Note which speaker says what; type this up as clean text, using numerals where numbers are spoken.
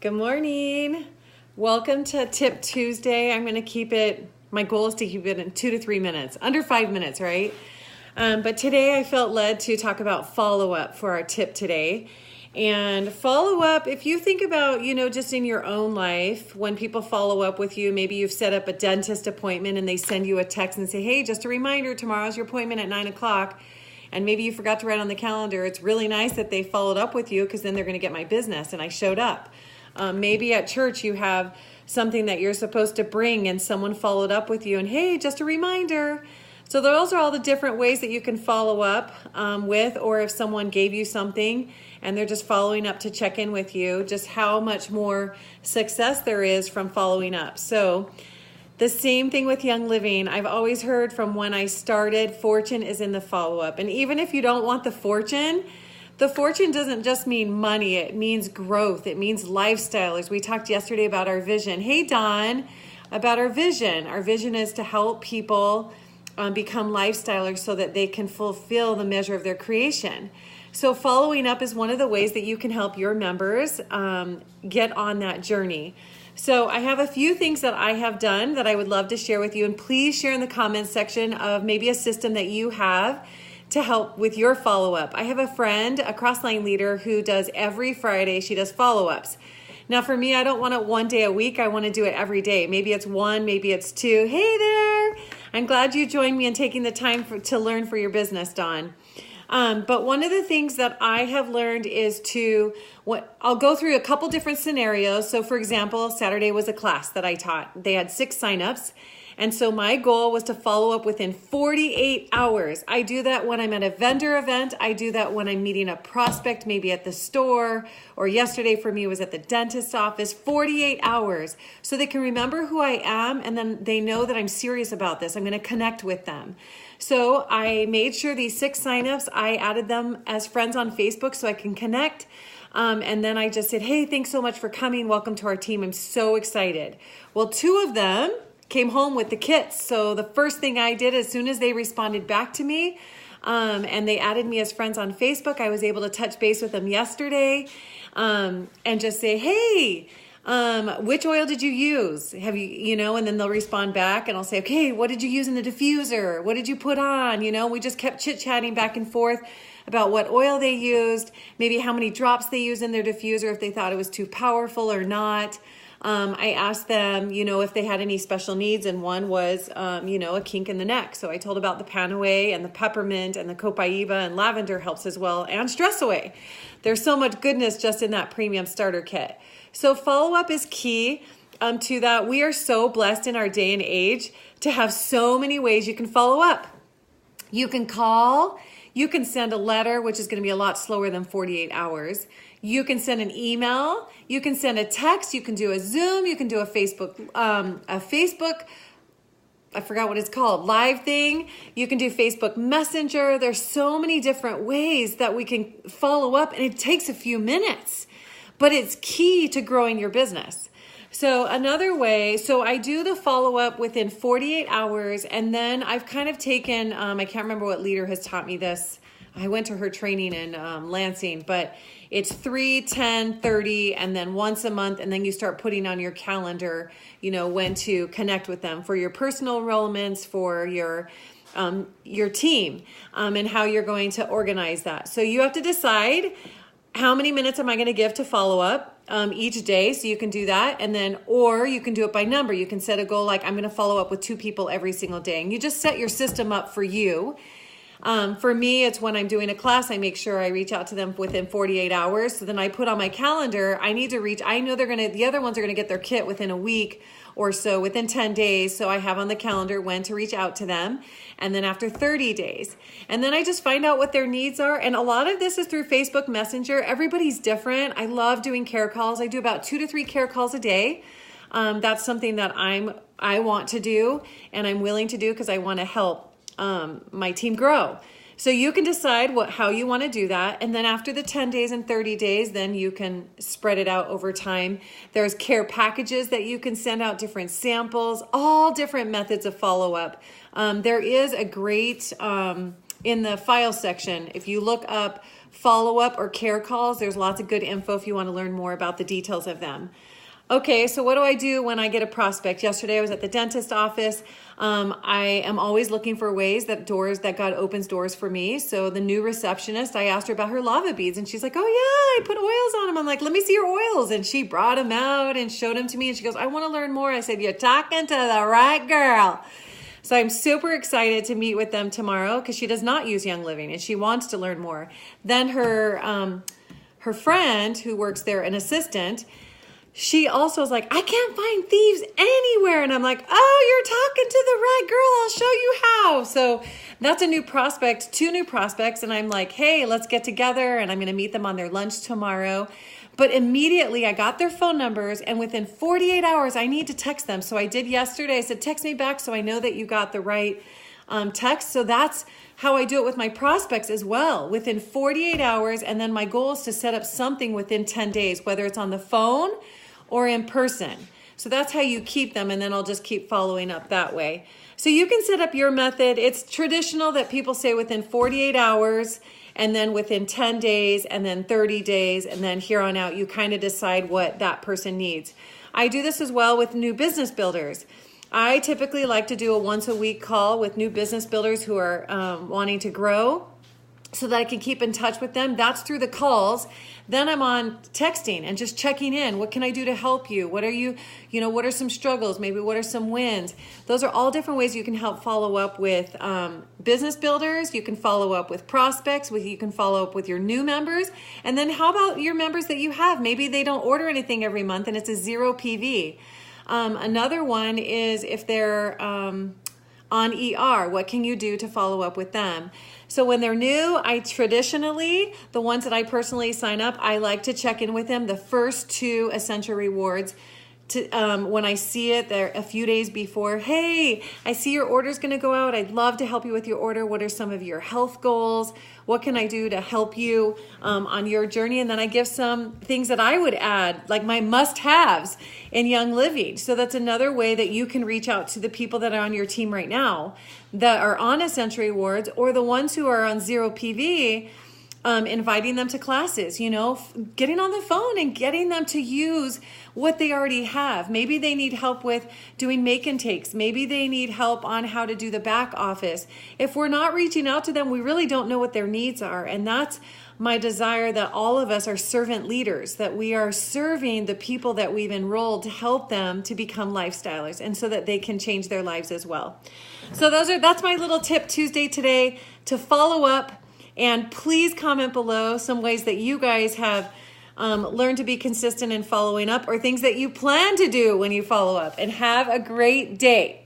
Speaker 1: Good morning. Welcome to Tip Tuesday. I'm going to keep it, my goal is to keep it in 2 to 3 minutes, under 5 minutes, right? But today I felt led to talk about follow-up for our tip today. And follow-up, if you think about, just in your own life, when people follow up with you, maybe you've set up a dentist appointment and they send you a text and say, hey, just a reminder, tomorrow's your appointment at 9 o'clock. And maybe you forgot to write on the calendar. It's really nice that they followed up with you because then they're going to get my business and I showed up. Maybe at church you have something that you're supposed to bring and someone followed up with you and hey, just a reminder. So those are all the different ways that you can follow up with, or if someone gave you something and they're just following up to check in with you, just how much more success there is from following up. So the same thing with Young Living. I've always heard from when I started, fortune is in the follow-up. And even if you don't want the fortune doesn't just mean money. It means growth. It means lifestyle. As we talked yesterday about our vision. Hey, Don, about our vision. Our vision is to help people become lifestylers so that they can fulfill the measure of their creation. So following up is one of the ways that you can help your members get on that journey. So I have a few things that I have done that I would love to share with you. And please share in the comments section of maybe a system that you have to help with your follow-up. I have a friend, a Crossline leader, who does every Friday, she does follow-ups. Now for me, I don't want it one day a week. I want to do it every day. Maybe it's one, maybe it's two. Hey there! I'm glad you joined me in taking the time to learn for your business, Dawn. But one of the things that I have learned is I'll go through a couple different scenarios. So for example, Saturday was a class that I taught. They had 6 signups. And so my goal was to follow up within 48 hours. I do that when I'm at a vendor event. I do that when I'm meeting a prospect, maybe at the store, or yesterday for me was at the dentist's office, 48 hours. So they can remember who I am and then they know that I'm serious about this. I'm going to connect with them. So I made sure these 6 signups, I added them as friends on Facebook so I can connect. And then I just said, hey, thanks so much for coming. Welcome to our team. I'm so excited. Well, 2 of them came home with the kits. So the first thing I did as soon as they responded back to me, and they added me as friends on Facebook, I was able to touch base with them yesterday and just say, hey, which oil did you use? Have you, and then they'll respond back and I'll say, okay, what did you use in the diffuser? What did you put on? We just kept chit-chatting back and forth about what oil they used, maybe how many drops they used in their diffuser, if they thought it was too powerful or not. I asked them, if they had any special needs, and one was, a kink in the neck. So I told about the Panaway and the peppermint and the Copaiba, and lavender helps as well, and Stress Away. There's so much goodness just in that premium starter kit. So follow-up is key to that. We are so blessed in our day and age to have so many ways you can follow up. You can call, you can send a letter, which is going to be a lot slower than 48 hours. You can send an email, you can send a text, you can do a Zoom, you can do a Facebook, I forgot what it's called, live thing. You can do Facebook Messenger. There's so many different ways that we can follow up, and it takes a few minutes, but it's key to growing your business. So another way, so I do the follow-up within 48 hours, and then I've kind of taken, I can't remember what leader has taught me this. I went to her training in Lansing, but it's 3, 10, 30, and then once a month, and then you start putting on your calendar, when to connect with them for your personal enrollments, for your team, and how you're going to organize that. So you have to decide how many minutes am I going to give to follow up each day, so you can do that, and then, or you can do it by number. You can set a goal like I'm going to follow up with 2 people every single day, and you just set your system up for you. For me, it's when I'm doing a class, I make sure I reach out to them within 48 hours. So then I put on my calendar, I know the other ones are going to get their kit within a week or so, within 10 days. So I have on the calendar when to reach out to them. And then after 30 days. And then I just find out what their needs are. And a lot of this is through Facebook Messenger. Everybody's different. I love doing care calls. I do about 2 to 3 care calls a day. That's something that I want to do and I'm willing to do because I want to help my team grow. So you can decide how you want to do that. And then after the 10 days and 30 days, then you can spread it out over time. There's care packages that you can send out, different samples, all different methods of follow-up. There is a great in the file section, if you look up follow-up or care calls, there's lots of good info if you want to learn more about the details of them. Okay, so what do I do when I get a prospect? Yesterday I was at the dentist office. I am always looking for ways that God opens doors for me. So the new receptionist, I asked her about her lava beads, and she's like, oh yeah, I put oils on them. I'm like, let me see your oils. And she brought them out and showed them to me. And she goes, I want to learn more. I said, you're talking to the right girl. So I'm super excited to meet with them tomorrow because she does not use Young Living and she wants to learn more. Then her friend who works there, an assistant, she also is like, I can't find thieves anywhere. And I'm like, oh, you're talking to the right girl. I'll show you how. So that's a new prospect, 2 new prospects. And I'm like, hey, let's get together. And I'm going to meet them on their lunch tomorrow. But immediately I got their phone numbers, and within 48 hours, I need to text them. So I did yesterday. I said, text me back so I know that you got the right text. So that's how I do it with my prospects as well, within 48 hours. And then my goal is to set up something within 10 days, whether it's on the phone or in person. So that's how you keep them, and then I'll just keep following up that way. So you can set up your method. It's traditional that people say within 48 hours, and then within 10 days, and then 30 days, and then here on out, you kind of decide what that person needs. I do this as well with new business builders. I typically like to do a once-a-week call with new business builders who are wanting to grow, so that I can keep in touch with them. That's through the calls. Then I'm on texting and just checking in. What can I do to help you? What are some struggles? Maybe what are some wins? Those are all different ways you can help follow up with business builders. You can follow up with prospects. You can follow up with your new members. And then how about your members that you have? Maybe they don't order anything every month and it's a 0 PV. Another one is if they're on ER, what can you do to follow up with them? So when they're new, I traditionally, the ones that I personally sign up, I like to check in with them the first 2 Essential Rewards. When I see it there a few days before, hey, I see your order's going to go out. I'd love to help you with your order. What are some of your health goals? What can I do to help you on your journey? And then I give some things that I would add, like my must-haves in Young Living. So that's another way that you can reach out to the people that are on your team right now that are on Essential Rewards, or the ones who are on 0 PV, inviting them to classes, getting on the phone and getting them to use what they already have. Maybe they need help with doing make and takes. Maybe they need help on how to do the back office. If we're not reaching out to them, we really don't know what their needs are. And that's my desire, that all of us are servant leaders, that we are serving the people that we've enrolled to help them to become lifestylers, and so that they can change their lives as well. So that's my little tip Tuesday today, to follow up. And please comment below some ways that you guys have learned to be consistent in following up, or things that you plan to do when you follow up. And have a great day.